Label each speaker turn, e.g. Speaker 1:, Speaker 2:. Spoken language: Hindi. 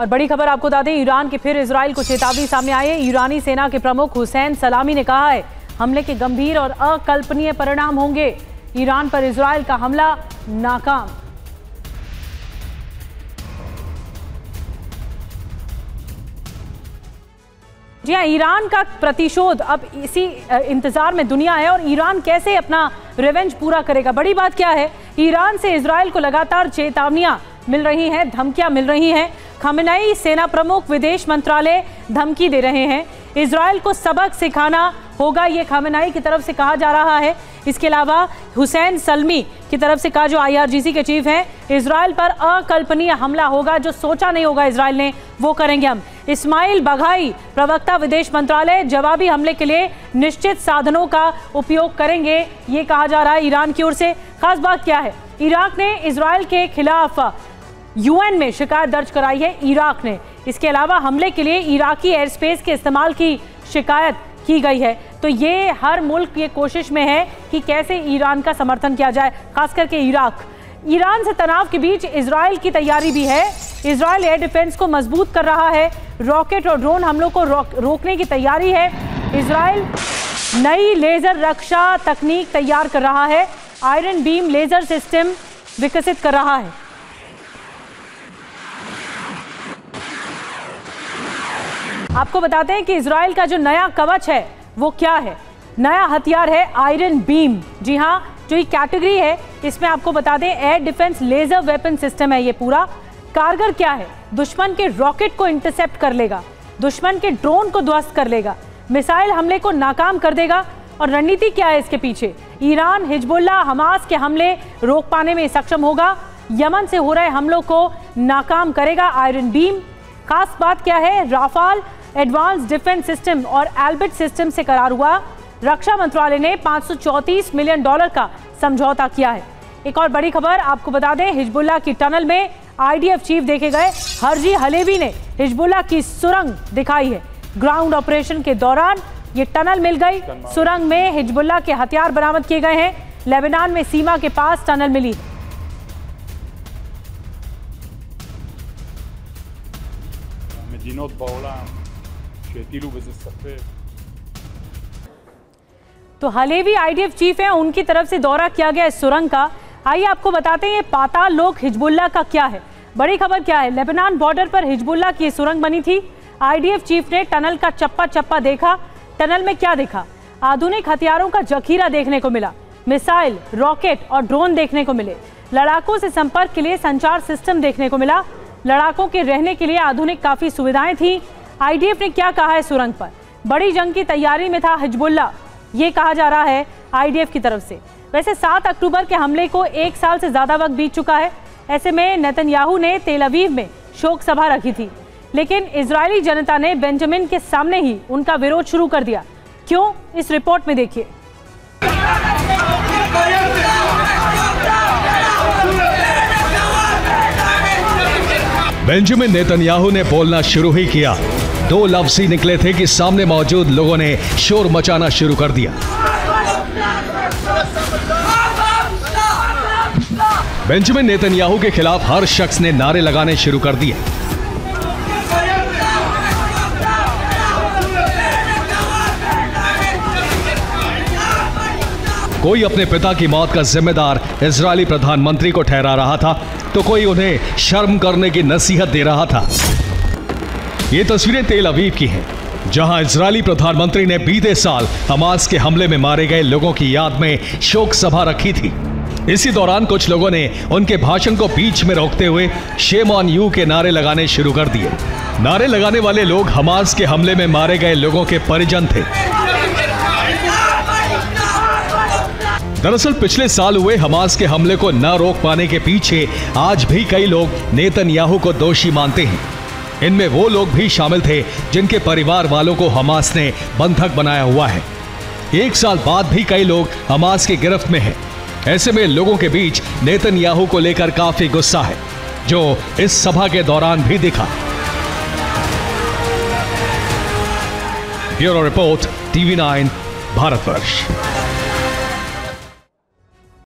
Speaker 1: और बड़ी खबर आपको बता दें, ईरान के फिर इजराइल को चेतावनी सामने आई है। ईरानी सेना के प्रमुख हुसैन सलामी ने कहा है हमले के गंभीर और अकल्पनीय परिणाम होंगे। ईरान पर इजराइल का हमला नाकाम। जी हाँ, ईरान का प्रतिशोध अब इसी इंतजार में दुनिया है और ईरान कैसे अपना रिवेंज पूरा करेगा। बड़ी बात क्या है, ईरान से इजराइल को लगातार चेतावनियां मिल रही हैं, धमकियां मिल रही हैं। खमेनेई सेना प्रमुख, विदेश मंत्रालय धमकी दे रहे हैं। इजराइल को सबक सिखाना होगा, ये खमेनेई की तरफ से कहा जा रहा है। इसके अलावा हुसैन सलमी की तरफ से कहा, जो IRGC के चीफ हैं, इजराइल पर अकल्पनीय हमला होगा, जो सोचा नहीं होगा इजराइल ने वो करेंगे हम। इस्माइल बघाई, प्रवक्ता विदेश मंत्रालय, जवाबी हमले के लिए निश्चित साधनों का उपयोग करेंगे, ये कहा जा रहा है ईरान की ओर से। खास बात क्या है, इराक ने इजराइल के खिलाफ UN में शिकायत दर्ज कराई है इराक ने। इसके अलावा हमले के लिए इराकी एयर स्पेस के इस्तेमाल की शिकायत की गई है। तो ये हर मुल्क ये कोशिश में है कि कैसे ईरान का समर्थन किया जाए, खास करके इराक। ईरान से तनाव के बीच इजराइल की तैयारी भी है। इजराइल एयर डिफेंस को मजबूत कर रहा है, रॉकेट और ड्रोन हमलों को रोकने की तैयारी है। इजराइल नई लेजर रक्षा तकनीक तैयार कर रहा है, आयरन बीम लेजर सिस्टम विकसित कर रहा है। आपको बताते हैं कि इजराइल का जो नया कवच है वो क्या है। नया हथियार है आयरन बीम। जी हाँ, जो ये कैटेगरी है इसमें आपको बता दें air defence laser weapon system है। ये पूरा कारगर क्या है, दुश्मन के रॉकेट को इंटरसेप्ट कर लेगा, दुश्मन के ड्रोन को ध्वस्त कर लेगा, मिसाइल हमले को नाकाम कर देगा। और रणनीति क्या है इसके पीछे, ईरान हिजबुल्लाह हमास के हमले रोक पाने में सक्षम होगा, यमन से हो रहे हमलों को नाकाम करेगा आयरन बीम। खास बात क्या है, राफाल एडवांस डिफेंस सिस्टम और एल्बिट सिस्टम से करार हुआ। रक्षा मंत्रालय ने $534 मिलियन का समझौता किया है। एक और बड़ी खबर आपको बता दें, हिजबुल्लाह की टनल में IDF चीफ देखे गए। हर्जी हलेवी ने हिजबुल्लाह की सुरंग दिखाई है। ग्राउंड ऑपरेशन के दौरान ये टनल मिल गई। सुरंग में हिजबुल्लाह के हथियार बरामद किए गए हैं। लेबनान में सीमा के पास टनल मिली। तो हलेवी IDF चीफ हैं, उनकी तरफ से दौरा किया गया इस सुरंग का। आइए आपको बताते हैं ये पाताल लोक हिजबुल्लाह का क्या है। बड़ी खबर क्या है, लेबनान बॉर्डर पर हिजबुल्लाह की सुरंग बनी थी। IDF चीफ ने टनल का चप्पा चप्पा देखा। टनल में क्या देखा, आधुनिक हथियारों का जखीरा देखने को मिला, मिसाइल, रॉकेट और ड्रोन देखने को मिले। लड़ाकों से संपर्क के लिए संचार सिस्टम देखने को मिला। लड़ाकों के रहने के लिए आधुनिक काफी सुविधाएं थी। IDF ने क्या कहा है सुरंग पर, बड़ी जंग की तैयारी में था हिजबुल्लाह, ये कहा जा रहा है IDF की तरफ से। वैसे 7 अक्टूबर के हमले को 1 साल से ज्यादा वक्त बीत चुका है। ऐसे में नेतन्याहू ने तेल अवीव में शोक सभा रखी थी, लेकिन इजरायली जनता ने बेंजामिन के सामने ही उनका विरोध शुरू कर दिया। क्यों, इस रिपोर्ट में देखिए।
Speaker 2: बेंजामिन नेतन्याहू ने बोलना शुरू ही किया, 2 लफ्ज ही निकले थे कि सामने मौजूद लोगों ने शोर मचाना शुरू कर दिया। बेंजामिन नेतन्याहू के खिलाफ हर शख्स ने नारे लगाने शुरू कर दिए। कोई अपने पिता की मौत का जिम्मेदार इजरायली प्रधानमंत्री को ठहरा रहा था, तो कोई उन्हें शर्म करने की नसीहत दे रहा था। ये तस्वीरें तेल अवीव की हैं, जहां इजरायली प्रधानमंत्री ने बीते साल हमास के हमले में मारे गए लोगों की याद में शोक सभा रखी थी। इसी दौरान कुछ लोगों ने उनके भाषण को बीच में रोकते हुए शेम ऑन यू के नारे लगाने शुरू कर दिए। नारे लगाने वाले लोग हमास के हमले में मारे गए लोगों के परिजन थे। दरअसल पिछले साल हुए हमास के हमले को न रोक पाने के पीछे आज भी कई लोग नेतन्याहू को दोषी मानते हैं। इनमें वो लोग भी शामिल थे जिनके परिवार वालों को हमास ने बंधक बनाया हुआ है। 1 साल बाद भी कई लोग हमास की गिरफ्त में हैं। ऐसे में लोगों के बीच नेतन्याहू को लेकर काफी गुस्सा है, जो इस सभा के दौरान भी दिखा। Bureau report, TV9 Bharatvarsh.